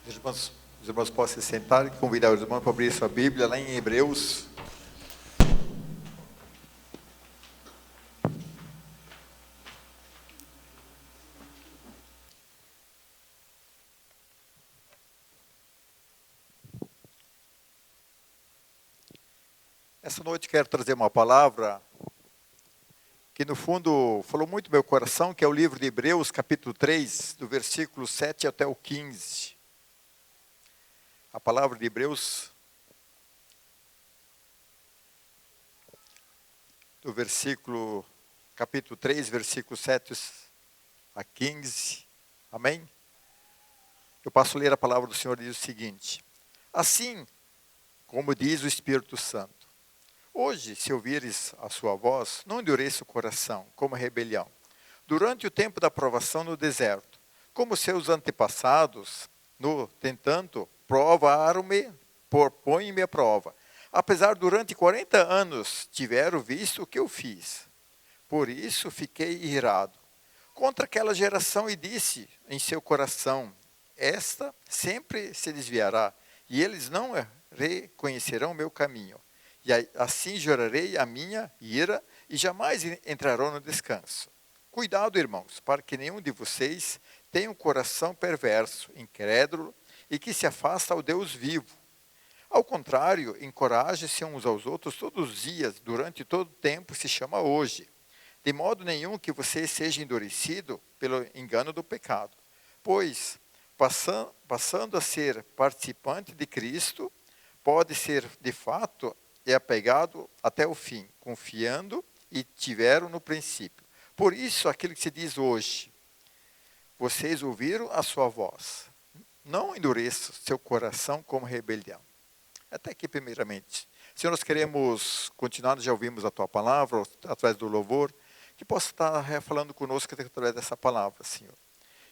Os irmãos possam se sentar e convidar os irmãos para abrir sua Bíblia lá em Hebreus. Essa noite quero trazer uma palavra que no fundo falou muito no meu coração, que é o livro de Hebreus, capítulo 3, do versículo 7 até o 15. A palavra de Hebreus, do versículo, capítulo 3, versículo 7 a 15. Amém? Eu passo a ler a palavra do Senhor, diz o seguinte: assim como diz o Espírito Santo, hoje, se ouvires a sua voz, não endureça o coração, como a rebelião. Durante o tempo da provação no deserto, como seus antepassados, tentando, provaram-me, põem-me à prova. Apesar durante 40 anos tiveram visto o que eu fiz. Por isso fiquei irado contra aquela geração e disse em seu coração: esta sempre se desviará, e eles não reconhecerão o meu caminho. E assim jorarei a minha ira e jamais entrarão no descanso. Cuidado, irmãos, para que nenhum de vocês tenha um coração perverso, incrédulo e que se afasta ao Deus vivo. Ao contrário, encoraje-se uns aos outros todos os dias, durante todo o tempo se chama hoje. De modo nenhum que você seja endurecido pelo engano do pecado. Pois, passando a ser participante de Cristo, pode ser de fato e apegado até o fim, confiando e tiveram no princípio. Por isso, aquilo que se diz hoje, vocês ouviram a sua voz. Não endureça seu coração como rebelião. Até aqui, primeiramente. Senhor, nós queremos continuar, já ouvimos a tua palavra, através do louvor, que possa estar falando conosco através dessa palavra, Senhor.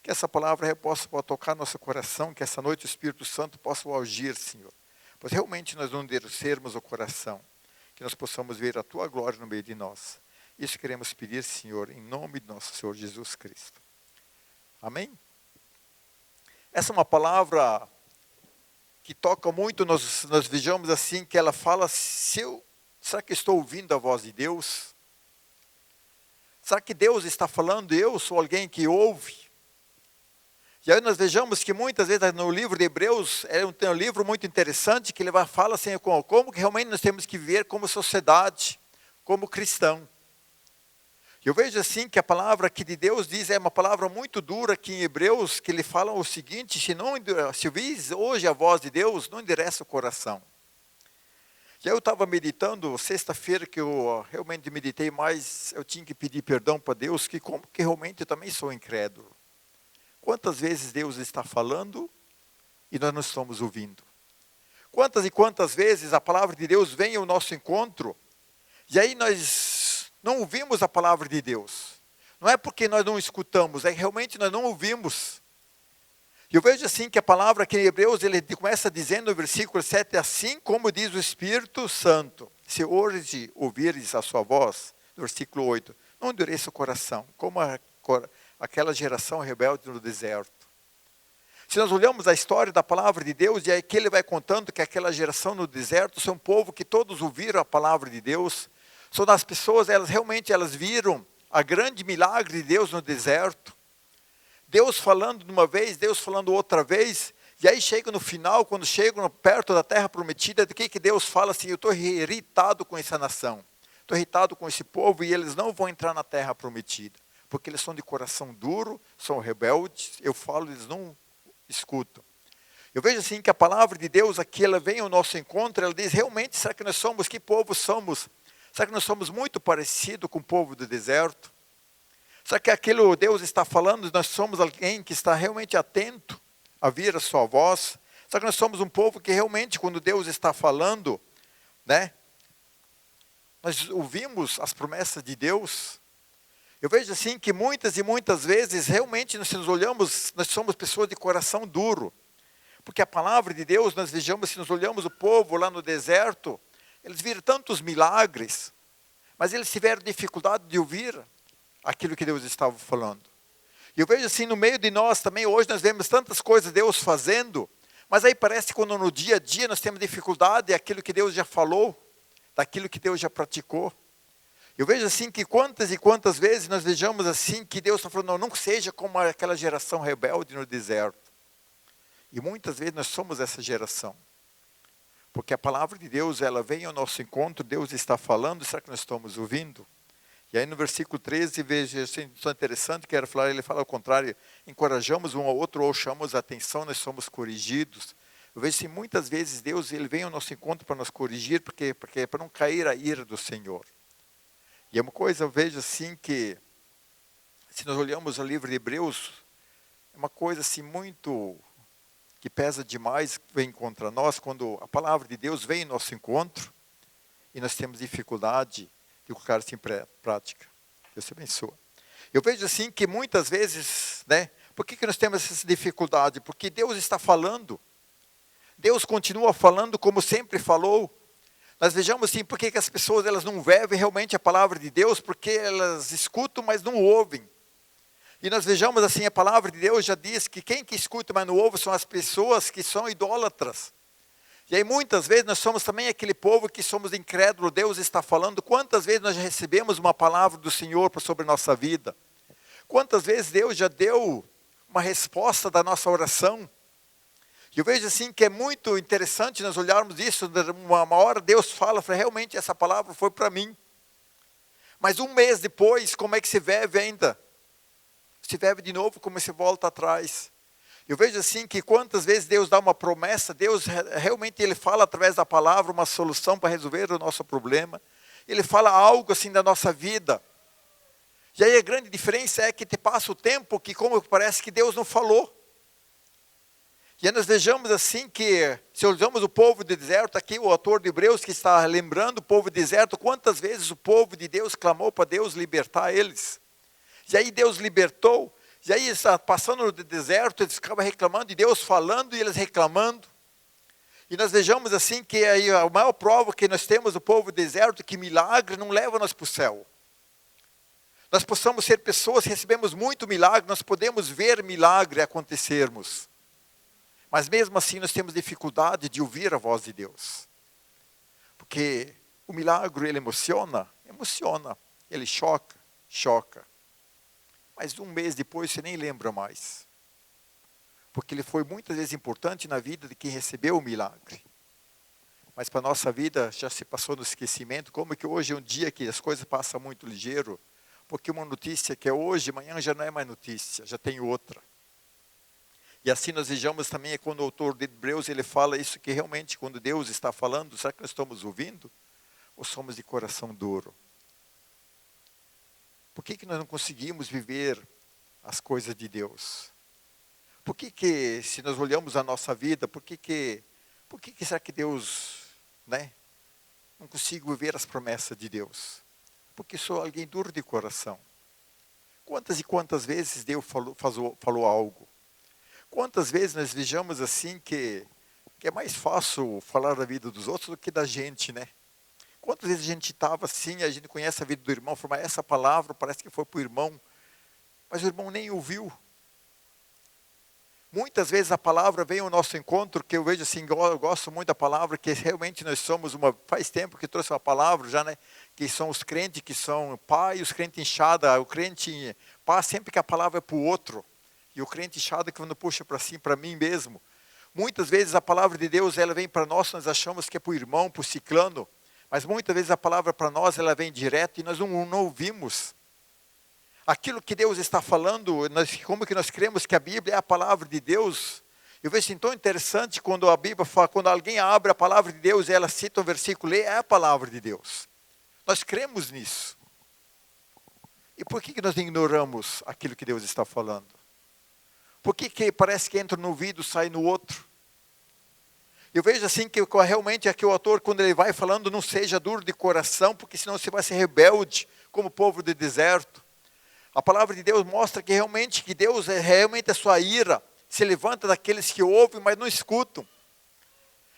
Que essa palavra possa tocar nosso coração, que essa noite o Espírito Santo possa agir, Senhor. Pois realmente nós não endurecermos o coração, que nós possamos ver a tua glória no meio de nós. Isso queremos pedir, Senhor, em nome de nosso Senhor Jesus Cristo. Amém? Essa é uma palavra que toca muito, nós vejamos assim, que ela fala, será que estou ouvindo a voz de Deus? Será que Deus está falando, eu sou alguém que ouve? E aí nós vejamos que muitas vezes no livro de Hebreus, é um livro muito interessante, que ele fala assim, como que realmente nós temos que viver como sociedade, como cristão. Eu vejo assim que a palavra que de Deus diz é uma palavra muito dura aqui em Hebreus, que ele fala o seguinte: se ouvis hoje a voz de Deus, não endereça o coração. E aí eu estava meditando, sexta-feira que eu realmente meditei mais, eu tinha que pedir perdão para Deus, que como que realmente eu também sou incrédulo. Quantas vezes Deus está falando e nós não estamos ouvindo? Quantas e quantas vezes a palavra de Deus vem ao nosso encontro e aí nós não ouvimos a palavra de Deus? Não é porque nós não escutamos, é que realmente nós não ouvimos. Eu vejo assim que a palavra aqui em Hebreus, ele começa dizendo no versículo 7, assim como diz o Espírito Santo, se hoje ouvires a sua voz, no versículo 8, não endureça o coração, como aquela geração rebelde no deserto. Se nós olhamos a história da palavra de Deus, e aqui ele vai contando que aquela geração no deserto são um povo que todos ouviram a palavra de Deus, são as pessoas, elas viram a grande milagre de Deus no deserto, Deus falando de uma vez, Deus falando outra vez, e aí chega no final, quando chegam perto da terra prometida, de que Deus fala assim: eu estou irritado com essa nação, estou irritado com esse povo, e eles não vão entrar na terra prometida. Porque eles são de coração duro, são rebeldes, eu falo, eles não escutam. Eu vejo assim que a palavra de Deus aqui, ela vem ao nosso encontro, ela diz, realmente, será que nós somos, que povo somos? Será que nós somos muito parecidos com o povo do deserto? Será que aquilo Deus está falando, nós somos alguém que está realmente atento a ouvir a sua voz? Será que nós somos um povo que realmente, quando Deus está falando, né, nós ouvimos as promessas de Deus? Eu vejo assim que muitas e muitas vezes, realmente, nós nos olhamos, nós somos pessoas de coração duro. Porque a palavra de Deus, nós vejamos, se nós olhamos o povo lá no deserto, eles viram tantos milagres, mas eles tiveram dificuldade de ouvir aquilo que Deus estava falando. E eu vejo assim, no meio de nós também, hoje nós vemos tantas coisas Deus fazendo, Mas aí parece que quando no dia a dia nós temos dificuldade, é aquilo que Deus já falou, daquilo que Deus já praticou. Eu vejo assim que quantas e quantas vezes nós vejamos assim que Deus está falando, não seja como aquela geração rebelde no deserto. E muitas vezes nós somos essa geração. Porque a palavra de Deus, ela vem ao nosso encontro, Deus está falando, será que nós estamos ouvindo? E aí no versículo 13, veja, isso é interessante, que ele fala ao contrário, encorajamos um ao outro ou chamamos a atenção, nós somos corrigidos. Eu vejo assim, muitas vezes Deus ele vem ao nosso encontro para nos corrigir, porque é para não cair a ira do Senhor. E é uma coisa, eu vejo assim que, se nós olhamos o livro de Hebreus, é uma coisa assim muito, que pesa demais, que vem contra nós, quando a palavra de Deus vem ao nosso encontro, e nós temos dificuldade de colocar isso em prática. Deus te abençoe. Eu vejo assim que muitas vezes, por que nós temos essa dificuldade? Porque Deus está falando, Deus continua falando como sempre falou. Nós vejamos assim, por que as pessoas elas não vivem realmente a palavra de Deus, porque elas escutam, mas não ouvem. E nós vejamos assim, a palavra de Deus já diz que quem que escuta, mas não ouve, são as pessoas que são idólatras. E aí muitas vezes nós somos também aquele povo que somos incrédulos, Deus está falando. Quantas vezes nós já recebemos uma palavra do Senhor sobre a nossa vida? Quantas vezes Deus já deu uma resposta da nossa oração? Eu vejo assim que é muito interessante nós olharmos isso, uma hora Deus fala, realmente essa palavra foi para mim. Mas um mês depois, como é que se vive ainda? Se vive de novo, como se volta atrás. Eu vejo assim que quantas vezes Deus dá uma promessa, Deus realmente ele fala através da palavra uma solução para resolver o nosso problema. Ele fala algo assim da nossa vida. E aí a grande diferença é que te passa o tempo que como parece que Deus não falou. E aí nós vejamos assim que, se olhamos o povo do deserto, aqui o autor de Hebreus que está lembrando o povo do deserto, quantas vezes o povo de Deus clamou para Deus libertar eles. E aí Deus libertou, e aí passando no deserto, eles ficavam reclamando, e Deus falando, e eles reclamando. E nós vejamos assim que aí a maior prova que nós temos do povo do deserto, que milagre não leva nós para o céu. Nós possamos ser pessoas que recebemos muito milagre, nós podemos ver milagre acontecermos. Mas mesmo assim nós temos dificuldade de ouvir a voz de Deus. Porque o milagre ele emociona, ele choca. Mas um mês depois você nem lembra mais. Porque ele foi muitas vezes importante na vida de quem recebeu o milagre. Mas para a nossa vida já se passou no esquecimento. Como que hoje é um dia que as coisas passam muito ligeiro? Porque uma notícia que é hoje, amanhã já não é mais notícia, já tem outra. E assim nós vejamos também, quando o autor de Hebreus ele fala isso, que realmente quando Deus está falando, será que nós estamos ouvindo? Ou somos de coração duro? Por que nós não conseguimos viver as coisas de Deus? Por que se nós olhamos a nossa vida, por que será que Deus, não consigo viver as promessas de Deus? Porque sou alguém duro de coração. Quantas e quantas vezes Deus falou algo? Quantas vezes nós vejamos assim que é mais fácil falar da vida dos outros do que da gente, Quantas vezes a gente estava assim, a gente conhece a vida do irmão, fala, mas essa palavra parece que foi para o irmão, mas o irmão nem ouviu. Muitas vezes a palavra vem ao nosso encontro, que eu vejo assim, eu gosto muito da palavra, que realmente nós somos faz tempo que trouxe uma palavra já, que são os crentes que são pai e os crentes inchados, o crente pá, sempre que a palavra é para o outro. E o crente inchado que quando puxa para si, para mim mesmo. Muitas vezes a palavra de Deus ela vem para nós achamos que é para o irmão, para o ciclano. Mas muitas vezes a palavra para nós ela vem direto e nós não ouvimos. Aquilo que Deus está falando, como que nós cremos que a Bíblia é a palavra de Deus. Eu vejo assim, tão interessante quando a Bíblia fala, quando alguém abre a palavra de Deus e ela cita um versículo, é a palavra de Deus. Nós cremos nisso. E por que nós ignoramos aquilo que Deus está falando? Por que parece que entra no ouvido e sai no outro? Eu vejo assim que realmente aqui o autor, quando ele vai falando, não seja duro de coração, porque senão você vai ser rebelde, como o povo do deserto. A palavra de Deus mostra que realmente Deus é realmente a sua ira, se levanta daqueles que ouvem, mas não escutam.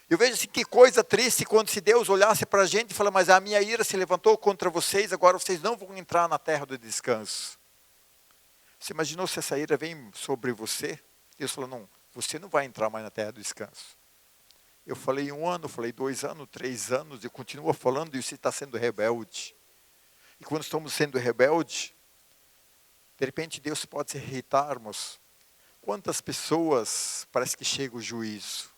Eu vejo assim que coisa triste quando se Deus olhasse para a gente e falasse, mas a minha ira se levantou contra vocês, agora vocês não vão entrar na terra do descanso. Você imaginou se essa ira vem sobre você? Deus falou, não, você não vai entrar mais na terra do descanso. Eu falei 1 ano, falei 2 anos, 3 anos, eu continuo falando e você está sendo rebelde. E quando estamos sendo rebeldes, de repente Deus pode se irritarmos. Quantas pessoas parece que chega o juízo?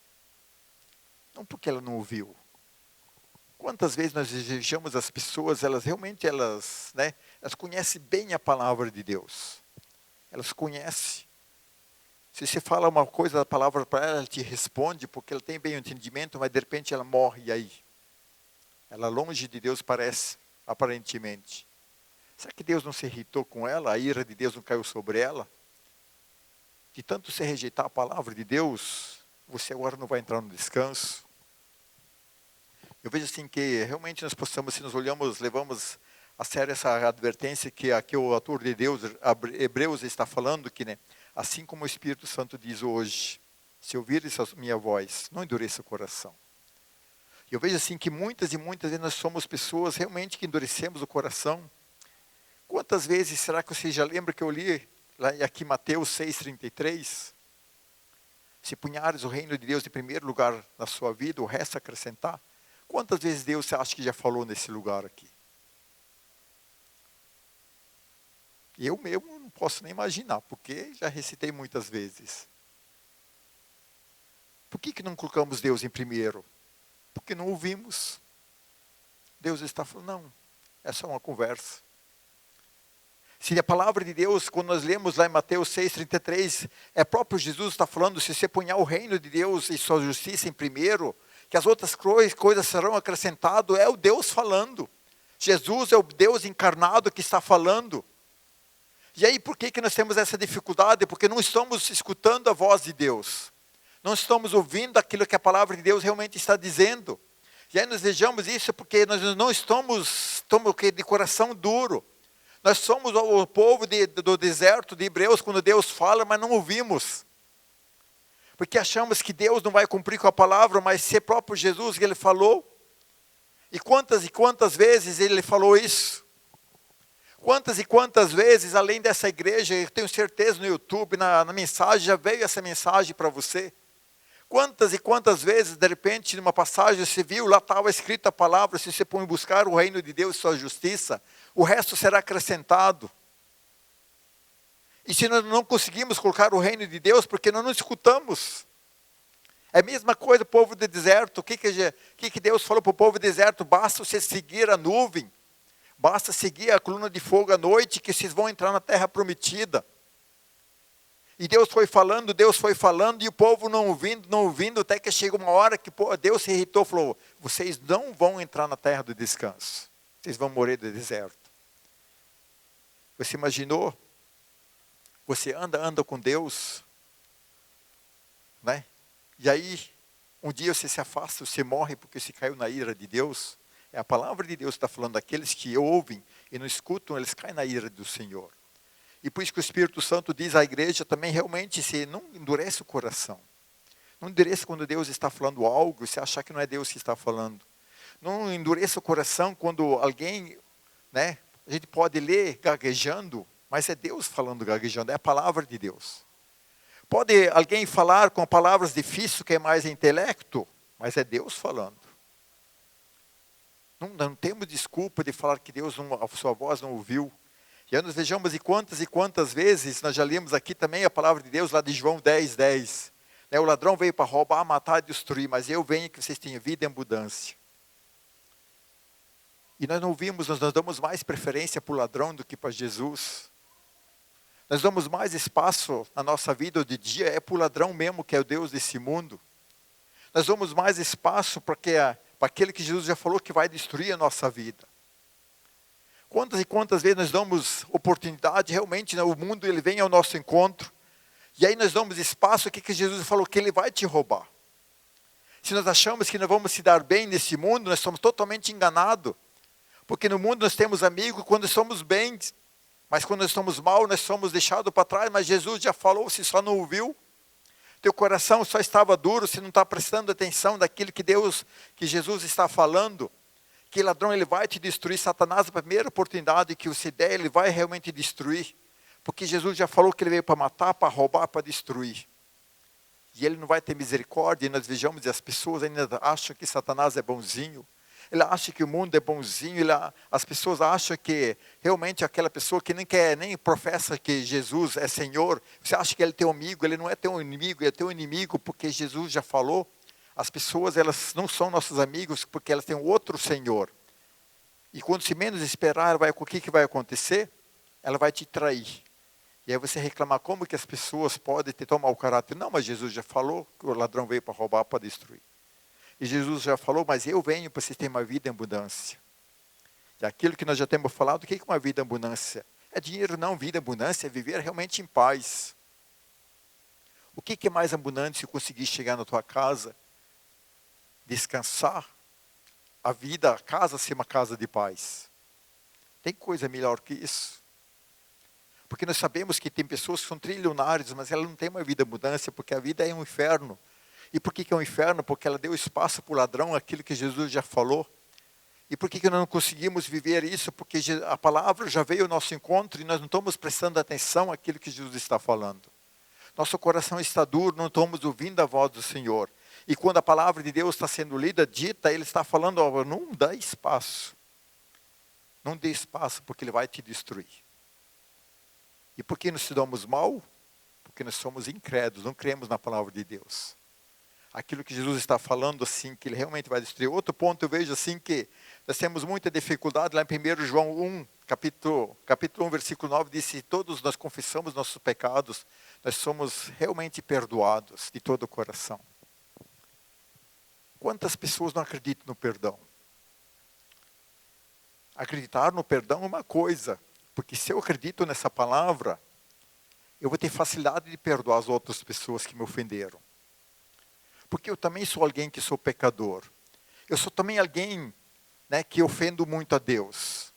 Não porque ela não ouviu. Quantas vezes nós desejamos as pessoas, elas realmente, elas conhecem bem a palavra de Deus. Elas conhecem. Se você fala uma coisa da palavra para ela, ela te responde, porque ela tem bem o entendimento, mas de repente ela morre, e aí? Ela longe de Deus parece, aparentemente. Será que Deus não se irritou com ela? A ira de Deus não caiu sobre ela? De tanto você rejeitar a palavra de Deus, você agora não vai entrar no descanso. Eu vejo assim que realmente nós possamos, se nós olhamos, levamos a sério essa advertência que aqui o autor de Deus, Hebreus, está falando, que assim como o Espírito Santo diz hoje, se ouvires a minha voz, não endureça o coração. Eu vejo assim que muitas e muitas vezes nós somos pessoas realmente que endurecemos o coração. Quantas vezes será que você já lembra que eu li lá aqui Mateus 6,33? Se punhares o reino de Deus em primeiro lugar na sua vida, o resto acrescentar. Quantas vezes Deus você acha que já falou nesse lugar aqui? Eu mesmo não posso nem imaginar, porque já recitei muitas vezes. Por que não colocamos Deus em primeiro? Porque não ouvimos. Deus está falando, não, é só uma conversa. Se a palavra de Deus, quando nós lemos lá em Mateus 6,33, é próprio Jesus está falando, se você punhar o reino de Deus e sua justiça em primeiro, que as outras coisas serão acrescentadas, é o Deus falando. Jesus é o Deus encarnado que está falando. E aí por que nós temos essa dificuldade? Porque não estamos escutando a voz de Deus. Não estamos ouvindo aquilo que a palavra de Deus realmente está dizendo. E aí nós vejamos isso porque nós não estamos de coração duro. Nós somos o povo do deserto de Hebreus, quando Deus fala, mas não ouvimos. Porque achamos que Deus não vai cumprir com a palavra, mas se é próprio Jesus que Ele falou. E quantas vezes Ele falou isso? Quantas e quantas vezes, além dessa igreja, eu tenho certeza no YouTube, na mensagem, já veio essa mensagem para você. Quantas e quantas vezes, de repente, numa passagem, você viu, lá estava escrita a palavra, se você põe buscar o reino de Deus e sua justiça, o resto será acrescentado. E se nós não conseguimos colocar o reino de Deus, porque nós não escutamos. É a mesma coisa o povo do deserto. O que Deus falou para o povo do deserto? Basta você seguir a nuvem. Basta seguir a coluna de fogo à noite, que vocês vão entrar na terra prometida. E Deus foi falando, e o povo não ouvindo, até que chega uma hora que Deus se irritou e falou, vocês não vão entrar na terra do descanso. Vocês vão morrer do deserto. Você imaginou? Você anda com Deus, né? E aí, um dia você se afasta, você morre porque você caiu na ira de Deus. É a palavra de Deus que está falando, aqueles que ouvem e não escutam, eles caem na ira do Senhor. E por isso que o Espírito Santo diz à igreja também, realmente, se não endurece o coração. Não endureça quando Deus está falando algo, e você achar que não é Deus que está falando. Não endureça o coração quando alguém, né? A gente pode ler gaguejando, mas é Deus falando gaguejando, é a palavra de Deus. Pode alguém falar com palavras difíceis, que é mais intelecto, mas é Deus falando. Não temos desculpa de falar que Deus, a sua voz não ouviu. E aí nós vejamos e quantas vezes, nós já lemos aqui também a palavra de Deus, lá de João 10:10. O ladrão veio para roubar, matar e destruir, mas eu venho que vocês tenham vida em abundância. E nós não ouvimos, nós damos mais preferência para o ladrão do que para Jesus. Nós damos mais espaço na nossa vida de dia, é para o ladrão mesmo, que é o Deus desse mundo. Nós damos mais espaço para aquele que Jesus já falou que vai destruir a nossa vida. Quantas e quantas vezes nós damos oportunidade, realmente, o mundo ele vem ao nosso encontro, e aí nós damos espaço, o que Jesus falou? Que Ele vai te roubar. Se nós achamos que nós vamos se dar bem nesse mundo, nós estamos totalmente enganados. Porque no mundo nós temos amigos quando somos bem, mas quando nós estamos mal, nós somos deixados para trás, mas Jesus já falou, se só não ouviu. Teu coração só estava duro, se não está prestando atenção daquilo que Jesus está falando. Que ladrão ele vai te destruir, Satanás, a primeira oportunidade que você der, ele vai realmente destruir. Porque Jesus já falou que ele veio para matar, para roubar, para destruir. e Ele não vai ter misericórdia, e nós vejamos, e as pessoas ainda acham que Satanás é bonzinho, ele acha que o mundo é bonzinho, as pessoas acham que realmente aquela pessoa que nem professa que Jesus é Senhor, você acha que ele é teu amigo, ele não é teu inimigo, ele é teu inimigo porque Jesus já falou. As pessoas, elas não são nossos amigos porque elas têm outro Senhor. E quando se menos esperar, o que vai acontecer? Ela vai te trair. E aí você reclamar, como que as pessoas podem ter tão mau caráter? Não, mas Jesus já falou que o ladrão veio para roubar, para destruir. E Jesus já falou, mas eu venho para vocês terem uma vida em abundância. E aquilo que nós já temos falado, o que é uma vida em abundância? É dinheiro não, vida em abundância é viver realmente em paz. O que é mais abundante se conseguir chegar na tua casa, descansar, a casa ser uma casa de paz? Tem coisa melhor que isso? Porque nós sabemos que tem pessoas que são trilionárias, mas elas não têm uma vida em abundância, porque a vida é um inferno. E por que é um inferno? Porque ela deu espaço para o ladrão, aquilo que Jesus já falou. E por que nós não conseguimos viver isso? Porque a palavra já veio ao nosso encontro e nós não estamos prestando atenção àquilo que Jesus está falando. Nosso coração está duro, não estamos ouvindo a voz do Senhor. E quando a palavra de Deus está sendo lida, dita, Ele está falando, não dá espaço. Não dê espaço, porque Ele vai te destruir. E por que nos damos mal? Porque nós somos incrédulos, não cremos na palavra de Deus. Aquilo que Jesus está falando, assim, que Ele realmente vai destruir. Outro ponto, eu vejo assim que nós temos muita dificuldade, lá em 1 João 1, capítulo 1, versículo 9, diz, se todos nós confessamos nossos pecados, nós somos realmente perdoados de todo o coração. Quantas pessoas não acreditam no perdão? Acreditar no perdão é uma coisa, porque se eu acredito nessa palavra, eu vou ter facilidade de perdoar as outras pessoas que me ofenderam. Porque eu também sou alguém que sou pecador. Eu sou também alguém, né, que ofendo muito a Deus.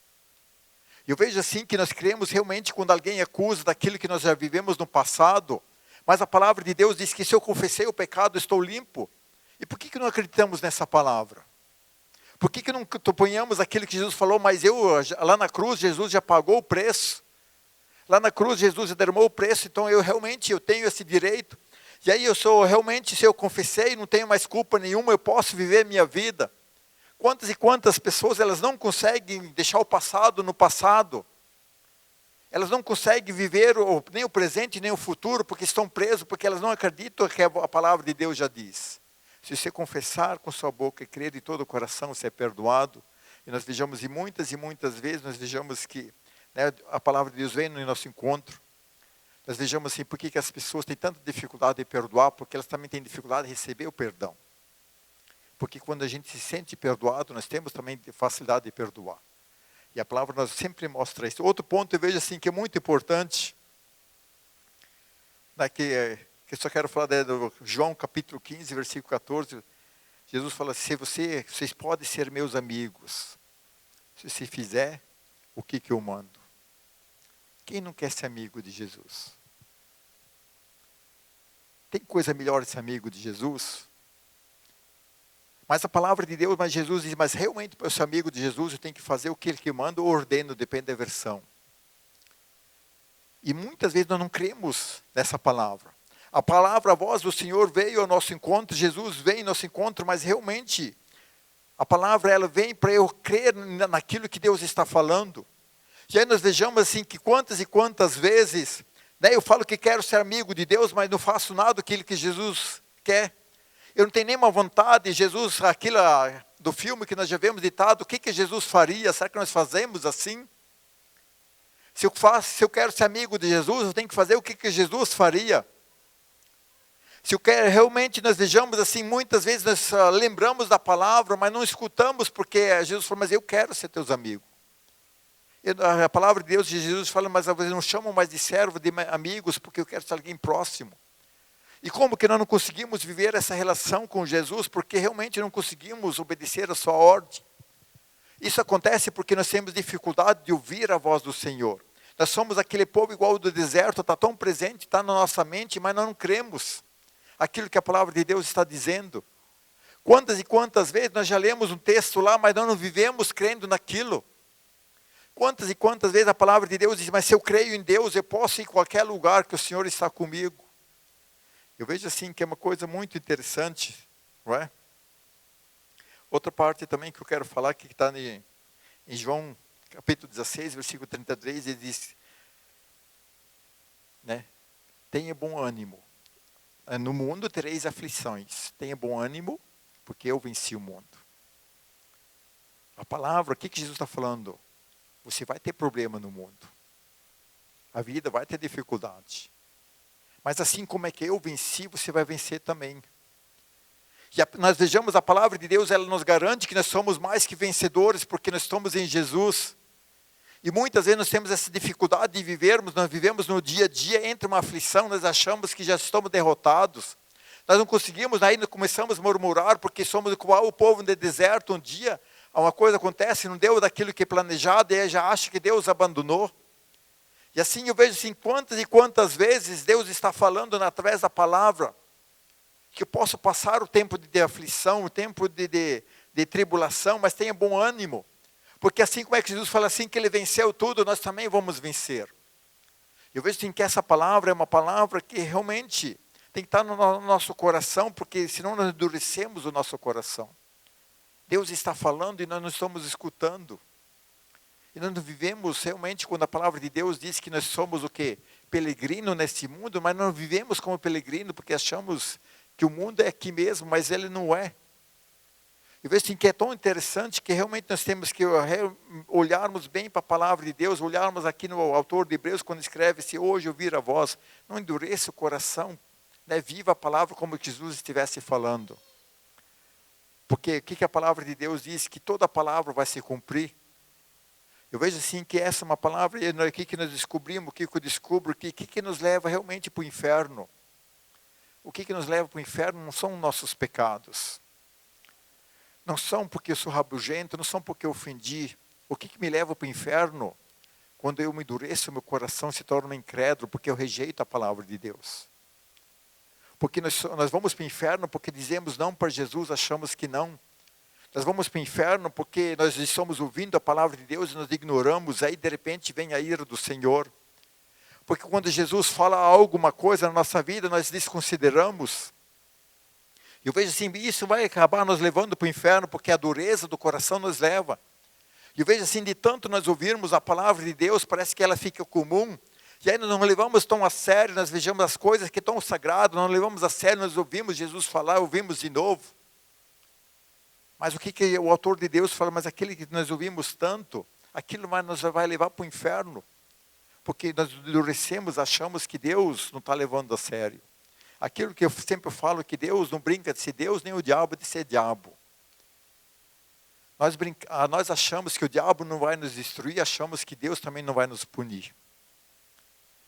Eu vejo assim que nós cremos realmente quando alguém acusa daquilo que nós já vivemos no passado, mas a palavra de Deus diz que se eu confessei o pecado, estou limpo. E por que não acreditamos nessa palavra? Por que não ponhamos aquilo que Jesus falou, mas lá na cruz Jesus já pagou o preço. Lá na cruz Jesus já derramou o preço, então eu tenho esse direito. E aí se eu confessei, não tenho mais culpa nenhuma, eu posso viver minha vida. Quantas e quantas pessoas, elas não conseguem deixar o passado no passado. Elas não conseguem viver nem o presente, nem o futuro, porque estão presos, porque elas não acreditam que a palavra de Deus já diz. Se você confessar com sua boca e crer de todo o coração, você é perdoado. E nós vejamos, e muitas vezes, nós vejamos que, né, a palavra de Deus vem no nosso encontro. Nós vejamos assim, por que as pessoas têm tanta dificuldade de perdoar? Porque elas também têm dificuldade de receber o perdão. Porque quando a gente se sente perdoado, nós temos também facilidade de perdoar. E a palavra nos sempre mostra isso. Outro ponto eu vejo assim que é muito importante, né, que eu só quero falar do João capítulo 15, versículo 14. Jesus fala, vocês podem ser meus amigos, se você fizer o que eu mando. Quem não quer ser amigo de Jesus? Tem coisa melhor de ser amigo de Jesus? Mas a palavra de Deus, mas Jesus diz, mas realmente para eu ser amigo de Jesus, eu tenho que fazer o que Ele manda ou ordeno, depende da versão. E muitas vezes nós não cremos nessa palavra. A palavra, a voz do Senhor veio ao nosso encontro, Jesus veio ao nosso encontro, mas realmente a palavra ela vem para eu crer naquilo que Deus está falando. E aí nós vejamos assim que quantas e quantas vezes, né, eu falo que quero ser amigo de Deus, mas não faço nada daquilo que Jesus quer. Eu não tenho nenhuma vontade. Jesus, aquilo do filme que nós já vemos ditado, o que Jesus faria? Será que nós fazemos assim? Se eu quero ser amigo de Jesus, eu tenho que fazer o que Jesus faria. Se eu quero, realmente nós vejamos assim, muitas vezes nós lembramos da palavra, mas não escutamos, porque Jesus falou, mas eu quero ser teus amigos. A palavra de Deus de Jesus fala, mas vocês não chamam mais de servo, de amigos, porque eu quero ser alguém próximo. E como que nós não conseguimos viver essa relação com Jesus? Porque realmente não conseguimos obedecer a sua ordem. Isso acontece porque nós temos dificuldade de ouvir a voz do Senhor. Nós somos aquele povo igual do deserto, está tão presente, está na nossa mente, mas nós não cremos aquilo que a palavra de Deus está dizendo. Quantas e quantas vezes nós já lemos um texto lá, mas nós não vivemos crendo naquilo. Quantas e quantas vezes a palavra de Deus diz, mas se eu creio em Deus, eu posso ir em qualquer lugar que o Senhor está comigo. Eu vejo assim que é uma coisa muito interessante, não é? Outra parte também que eu quero falar, que está em João capítulo 16, versículo 33, ele diz, né? Tenha bom ânimo. No mundo tereis aflições. Tenha bom ânimo, porque eu venci o mundo. A palavra, o que Jesus está falando? Você vai ter problema no mundo. A vida vai ter dificuldade. Mas assim como é que eu venci, você vai vencer também. E nós vejamos a palavra de Deus, ela nos garante que nós somos mais que vencedores, porque nós estamos em Jesus. E muitas vezes nós temos essa dificuldade de vivermos, nós vivemos no dia a dia, entre uma aflição, nós achamos que já estamos derrotados. Nós não conseguimos, ainda começamos a murmurar, porque somos igual o povo no deserto. Um dia, uma coisa acontece, não deu daquilo que é planejado, e aí já acha que Deus abandonou. E assim eu vejo assim, quantas e quantas vezes Deus está falando através da palavra, que eu posso passar o tempo de aflição, o tempo de tribulação, mas tenha bom ânimo. Porque assim como é que Jesus fala assim, que ele venceu tudo, nós também vamos vencer. Eu vejo assim, que essa palavra é uma palavra que realmente tem que estar no nosso coração, porque senão nós endurecemos o nosso coração. Deus está falando e nós não estamos escutando. E nós não vivemos realmente quando a palavra de Deus diz que nós somos o quê? Peregrino neste mundo, mas não vivemos como peregrino, porque achamos que o mundo é aqui mesmo, mas ele não é. Eu vejo assim que é tão interessante que realmente nós temos que olharmos bem para a palavra de Deus, olharmos aqui no autor de Hebreus, quando escreve, se hoje ouvir a voz, não endureça o coração, né? Viva a palavra como que Jesus estivesse falando. Porque o que a palavra de Deus diz? Que toda a palavra vai se cumprir. Eu vejo assim que essa é uma palavra, e o que nós descobrimos, o que eu descubro, o que nos leva realmente para o inferno. O que nos leva para o inferno não são nossos pecados. Não são porque eu sou rabugento, não são porque eu ofendi. O que me leva para o inferno? Quando eu me endureço, meu coração se torna incrédulo, porque eu rejeito a palavra de Deus. Porque nós vamos para o inferno porque dizemos não para Jesus, achamos que não. Nós vamos para o inferno porque nós estamos ouvindo a palavra de Deus e nós ignoramos, aí de repente vem a ira do Senhor. Porque quando Jesus fala alguma coisa na nossa vida, nós desconsideramos. Eu vejo assim, isso vai acabar nos levando para o inferno, porque a dureza do coração nos leva. Eu vejo assim, de tanto nós ouvirmos a palavra de Deus, parece que ela fica comum. E aí nós não levamos tão a sério, nós vejamos as coisas que estão sagradas, não levamos a sério, nós ouvimos Jesus falar, ouvimos de novo. Mas o que o autor de Deus fala? Mas aquele que nós ouvimos tanto, aquilo nos vai levar para o inferno. Porque nós endurecemos, achamos que Deus não está levando a sério. Aquilo que eu sempre falo, que Deus não brinca de ser Deus, nem o diabo de ser diabo. Nós achamos que o diabo não vai nos destruir, achamos que Deus também não vai nos punir.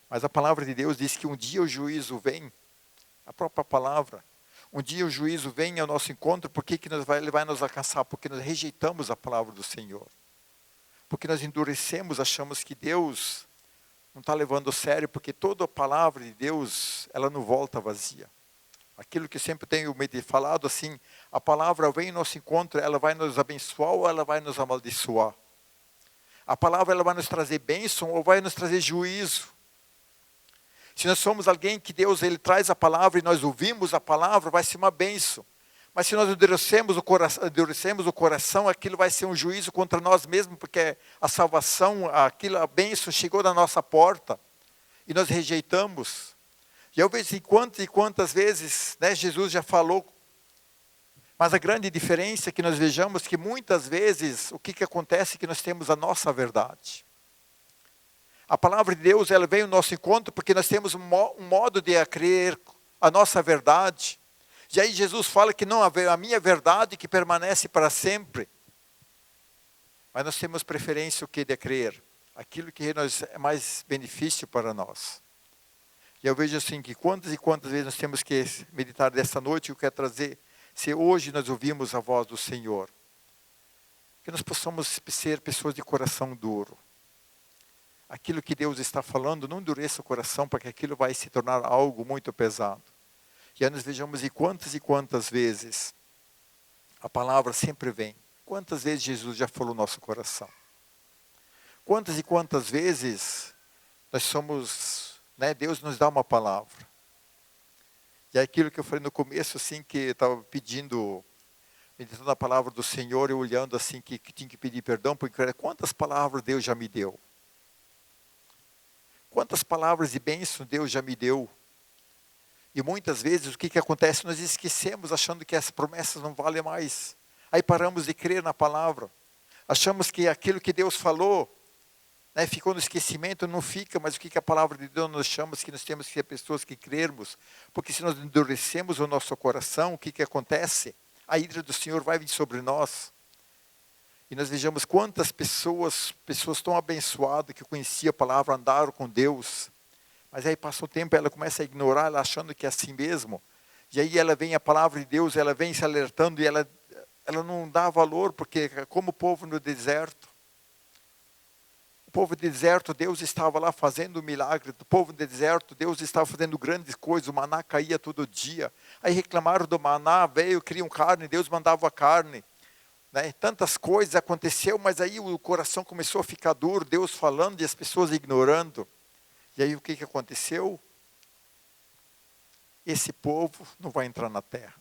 Mas a palavra de Deus diz que um dia o juízo vem, a própria palavra, um dia o juízo vem ao nosso encontro, por que ele vai nos alcançar? Porque nós rejeitamos a palavra do Senhor. Porque nós endurecemos, achamos que Deus não está levando a sério, porque toda a palavra de Deus, ela não volta vazia. Aquilo que eu sempre tenho falado assim, a palavra vem ao nosso encontro, ela vai nos abençoar ou ela vai nos amaldiçoar. A palavra ela vai nos trazer bênção ou vai nos trazer juízo. Se nós somos alguém que Deus ele traz a palavra e nós ouvimos a palavra, vai ser uma bênção. Mas se nós endurecemos o coração, aquilo vai ser um juízo contra nós mesmos, porque a salvação, a bênção chegou na nossa porta e nós rejeitamos. E eu vejo assim, quantas e quantas vezes, né, Jesus já falou, mas a grande diferença é que nós vejamos que muitas vezes o que acontece é que nós temos a nossa verdade. A palavra de Deus ela vem ao nosso encontro porque nós temos um modo de crer a nossa verdade. E aí Jesus fala que não, a minha verdade que permanece para sempre. Mas nós temos preferência o que de crer? Aquilo que é mais benefício para nós. E eu vejo assim que quantas e quantas vezes nós temos que meditar dessa noite, eu quero trazer, se hoje nós ouvimos a voz do Senhor, que nós possamos ser pessoas de coração duro. Aquilo que Deus está falando, não endureça o coração, porque aquilo vai se tornar algo muito pesado. E aí nós vejamos e quantas vezes a palavra sempre vem. Quantas vezes Jesus já falou no nosso coração. Quantas e quantas vezes nós somos, né, Deus nos dá uma palavra. E é aquilo que eu falei no começo, assim, que eu estava pedindo, meditando na palavra do Senhor e olhando assim que tinha que pedir perdão, porque quantas palavras Deus já me deu? Quantas palavras de bênção Deus já me deu? E muitas vezes o que acontece? Nós esquecemos, achando que as promessas não valem mais. Aí paramos de crer na palavra. Achamos que aquilo que Deus falou, né, ficou no esquecimento, não fica, mas o que a palavra de Deus nos chama, que nós temos que ser pessoas que crermos. Porque se nós endurecemos o nosso coração, o que acontece? A ira do Senhor vai vir sobre nós. E nós vejamos quantas pessoas tão abençoadas que conheciam a palavra, andaram com Deus. Mas aí passa o tempo, ela começa a ignorar, ela achando que é assim mesmo. E aí ela vem a palavra de Deus, ela vem se alertando e ela não dá valor, porque como o povo no deserto. O povo do deserto, Deus estava lá fazendo milagre. O povo do deserto, Deus estava fazendo grandes coisas. O maná caía todo dia. Aí reclamaram do maná, veio, queriam carne, Deus mandava carne. Né? Tantas coisas aconteceu, mas aí o coração começou a ficar duro, Deus falando e as pessoas ignorando. E aí o que aconteceu? Esse povo não vai entrar na terra.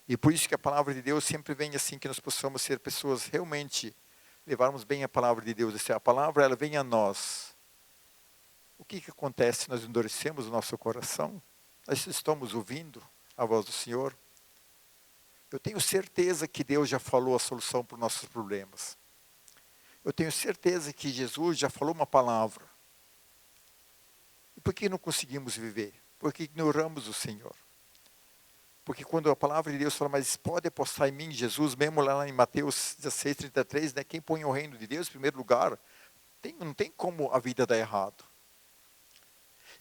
E por isso que a palavra de Deus sempre vem assim, que nós possamos ser pessoas realmente, levarmos bem a palavra de Deus. A palavra, ela vem a nós. O que acontece se nós endurecemos o nosso coração? Nós estamos ouvindo a voz do Senhor? Eu tenho certeza que Deus já falou a solução para os nossos problemas. Eu tenho certeza que Jesus já falou uma palavra. E por que não conseguimos viver? Porque ignoramos o Senhor. Porque quando a palavra de Deus fala, mas pode apostar em mim, Jesus, mesmo lá em Mateus 16, 33, né, quem põe o reino de Deus em primeiro lugar, não tem como a vida dar errado.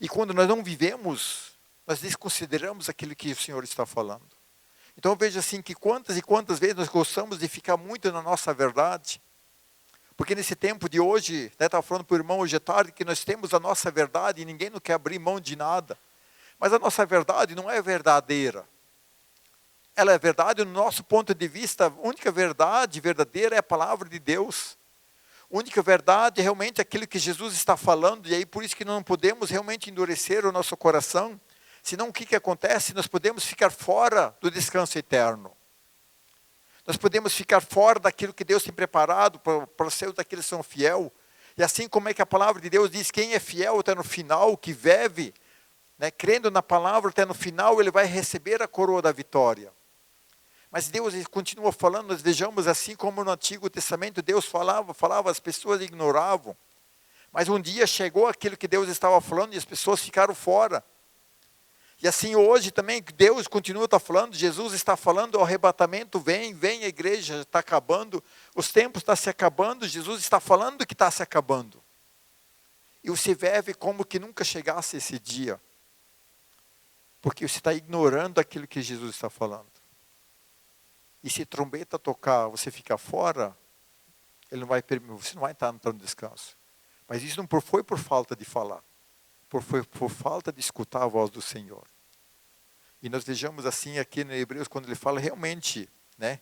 E quando nós não vivemos, nós desconsideramos aquilo que o Senhor está falando. Então veja assim, que quantas e quantas vezes nós gostamos de ficar muito na nossa verdade. Porque nesse tempo de hoje, estava falando para o irmão hoje à tarde, que nós temos a nossa verdade e ninguém não quer abrir mão de nada. Mas a nossa verdade não é verdadeira. Ela é verdade no nosso ponto de vista. A única verdade verdadeira é a palavra de Deus. A única verdade é realmente aquilo que Jesus está falando. E aí por isso que não podemos realmente endurecer o nosso coração. Senão o que acontece? Nós podemos ficar fora do descanso eterno. Nós podemos ficar fora daquilo que Deus tem preparado para os seus, daqueles que são fiel. E assim como é que a palavra de Deus diz, quem é fiel até no final, que vive, né, crendo na palavra até no final, ele vai receber a coroa da vitória. Mas Deus continua falando, nós vejamos assim como no Antigo Testamento Deus falava, as pessoas ignoravam. Mas um dia chegou aquilo que Deus estava falando e as pessoas ficaram fora. E assim hoje também Deus continua falando, Jesus está falando, o arrebatamento vem a igreja está acabando, os tempos estão se acabando, Jesus está falando que está se acabando. E você vive como que nunca chegasse esse dia. Porque você está ignorando aquilo que Jesus está falando. E se trombeta tocar, você ficar fora, você não vai estar no descanso. Mas isso não foi por falta de falar. Foi por falta de escutar a voz do Senhor. E nós vejamos assim aqui no Hebreus, quando ele fala realmente, né?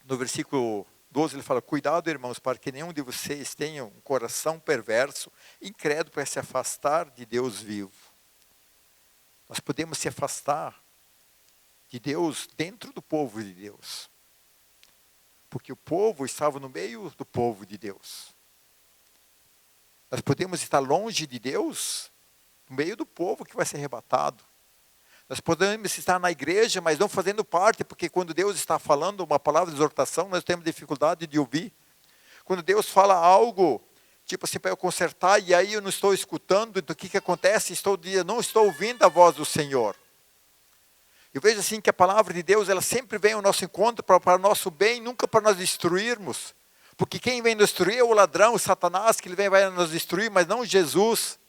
No versículo 12 ele fala, cuidado irmãos, para que nenhum de vocês tenha um coração perverso, incrédulo para se afastar de Deus vivo. Nós podemos se afastar de Deus dentro do povo de Deus. Porque o povo estava no meio do povo de Deus. Nós podemos estar longe de Deus, no meio do povo que vai ser arrebatado. Nós podemos estar na igreja, mas não fazendo parte, porque quando Deus está falando uma palavra de exortação, nós temos dificuldade de ouvir. Quando Deus fala algo, tipo assim, para eu consertar, e aí eu não estou escutando, então o que acontece? Não estou ouvindo a voz do Senhor. Eu vejo assim que a palavra de Deus, ela sempre vem ao nosso encontro para o nosso bem, nunca para nós destruirmos. Porque quem vem destruir é o ladrão, o Satanás, que ele vai nos destruir, mas não Jesus.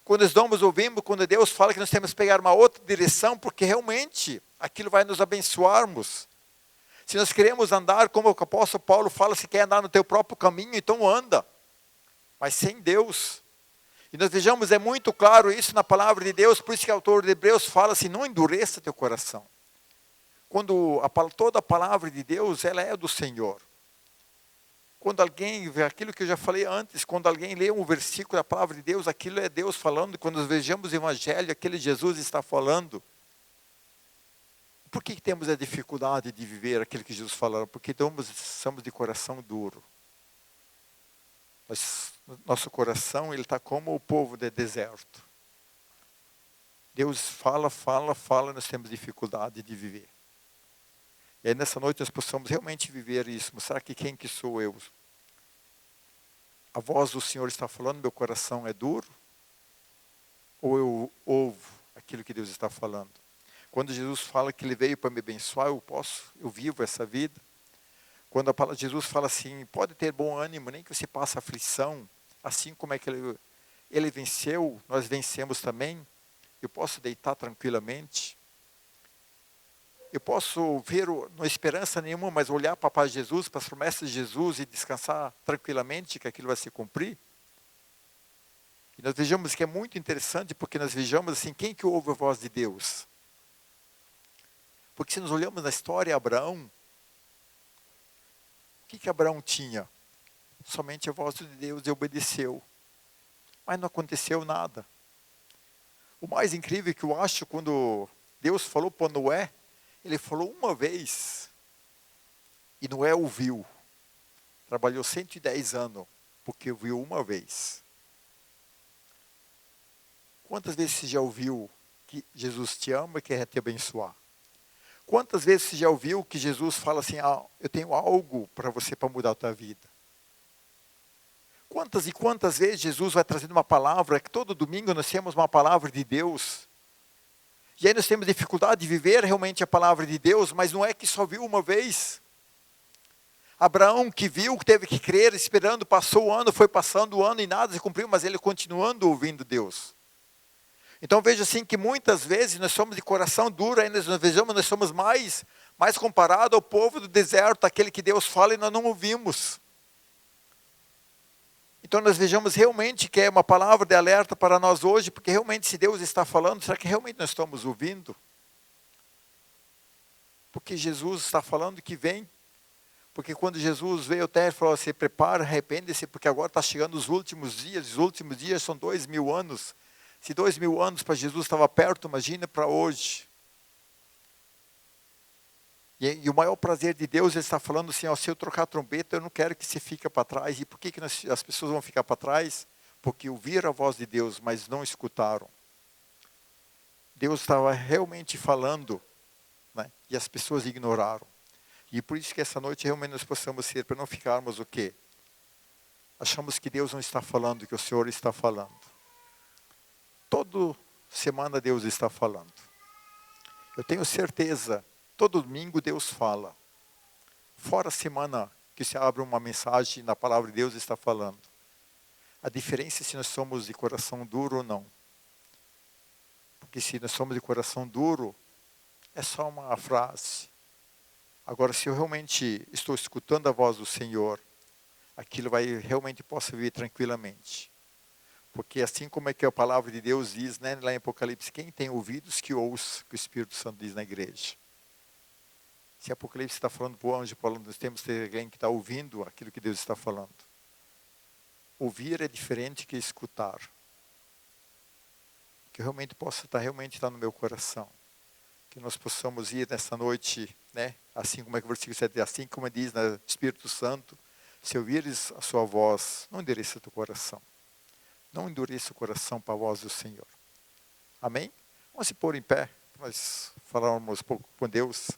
Quando nós não ouvimos, quando Deus fala que nós temos que pegar uma outra direção, porque realmente aquilo vai nos abençoarmos. Se nós queremos andar, como o apóstolo Paulo fala, se quer andar no teu próprio caminho, então anda. Mas sem Deus. E nós vejamos, é muito claro isso na palavra de Deus, por isso que o autor de Hebreus fala assim, não endureça teu coração. Quando toda a palavra de Deus, ela é do Senhor. Quando alguém vê aquilo que eu já falei antes, quando alguém lê um versículo da palavra de Deus, aquilo é Deus falando. Quando nós vejamos o Evangelho, aquele Jesus está falando. Por que temos a dificuldade de viver aquilo que Jesus falou? Porque somos de coração duro. Nosso coração ele está como o povo do deserto. Deus fala, fala, fala, nós temos dificuldade de viver. E aí nessa noite nós possamos realmente viver isso. Mas será que quem que sou eu? A voz do Senhor está falando, meu coração é duro? Ou eu ouvo aquilo que Deus está falando? Quando Jesus fala que Ele veio para me abençoar, eu vivo essa vida. Quando a palavra de Jesus fala assim, pode ter bom ânimo, nem que você passe aflição, assim como é que ele venceu, nós vencemos também. Eu posso deitar tranquilamente. Eu posso ver, não esperança nenhuma, mas olhar para a paz de Jesus, para as promessas de Jesus e descansar tranquilamente que aquilo vai se cumprir. E nós vejamos que é muito interessante, porque nós vejamos assim, quem que ouve a voz de Deus? Porque se nós olhamos na história, Abraão, o que Abraão tinha? Somente a voz de Deus e obedeceu. Mas não aconteceu nada. O mais incrível que eu acho, quando Deus falou para Noé, Ele falou uma vez, e Noé ouviu. Trabalhou 110 anos, porque ouviu uma vez. Quantas vezes você já ouviu que Jesus te ama e quer te abençoar? Quantas vezes você já ouviu que Jesus fala assim, eu tenho algo para você para mudar a tua vida? Quantas e quantas vezes Jesus vai trazendo uma palavra, que todo domingo nós temos uma palavra de Deus. E aí nós temos dificuldade de viver realmente a palavra de Deus, mas não é que só viu uma vez. Abraão que viu, que teve que crer, esperando, passou o ano, foi passando o ano e nada se cumpriu, mas ele continuando ouvindo Deus. Então veja assim que muitas vezes nós somos de coração duro, ainda nós vejamos, nós somos mais comparado ao povo do deserto, aquele que Deus fala e nós não ouvimos. Então nós vejamos realmente que é uma palavra de alerta para nós hoje, porque realmente se Deus está falando, será que realmente nós estamos ouvindo? Porque Jesus está falando que vem, porque quando Jesus veio ao terra, ele falou, se prepara, arrepende-se, porque agora está chegando os últimos dias são 2000 anos. Se 2000 anos para Jesus estava perto, imagina para hoje. E o maior prazer de Deus, Ele está falando assim, se eu trocar a trombeta, eu não quero que você fique para trás. E por que as pessoas vão ficar para trás? Porque ouviram a voz de Deus, mas não escutaram. Deus estava realmente falando, né? E as pessoas ignoraram. E por isso que essa noite realmente nós possamos ser, para não ficarmos o quê? Achamos que Deus não está falando, que o Senhor está falando. Toda semana Deus está falando. Eu tenho certeza, todo domingo Deus fala. Fora a semana que se abre uma mensagem na palavra de Deus está falando. A diferença é se nós somos de coração duro ou não. Porque se nós somos de coração duro, é só uma frase. Agora, se eu realmente estou escutando a voz do Senhor, aquilo realmente posso viver tranquilamente. Porque assim como é que a palavra de Deus diz, né, lá em Apocalipse, quem tem ouvidos que ouça o que o Espírito Santo diz na igreja. Se Apocalipse está falando para o anjo, nós temos que ter alguém que está ouvindo aquilo que Deus está falando. Ouvir é diferente que escutar. Que realmente possa estar no meu coração. Que nós possamos ir nessa noite, né, assim como é que o versículo 7 diz, assim como diz, né, Espírito Santo, se ouvires a sua voz, não endureça teu coração. Não endureça o coração para a voz do Senhor. Amém? Vamos se pôr em pé, nós falarmos um pouco com Deus.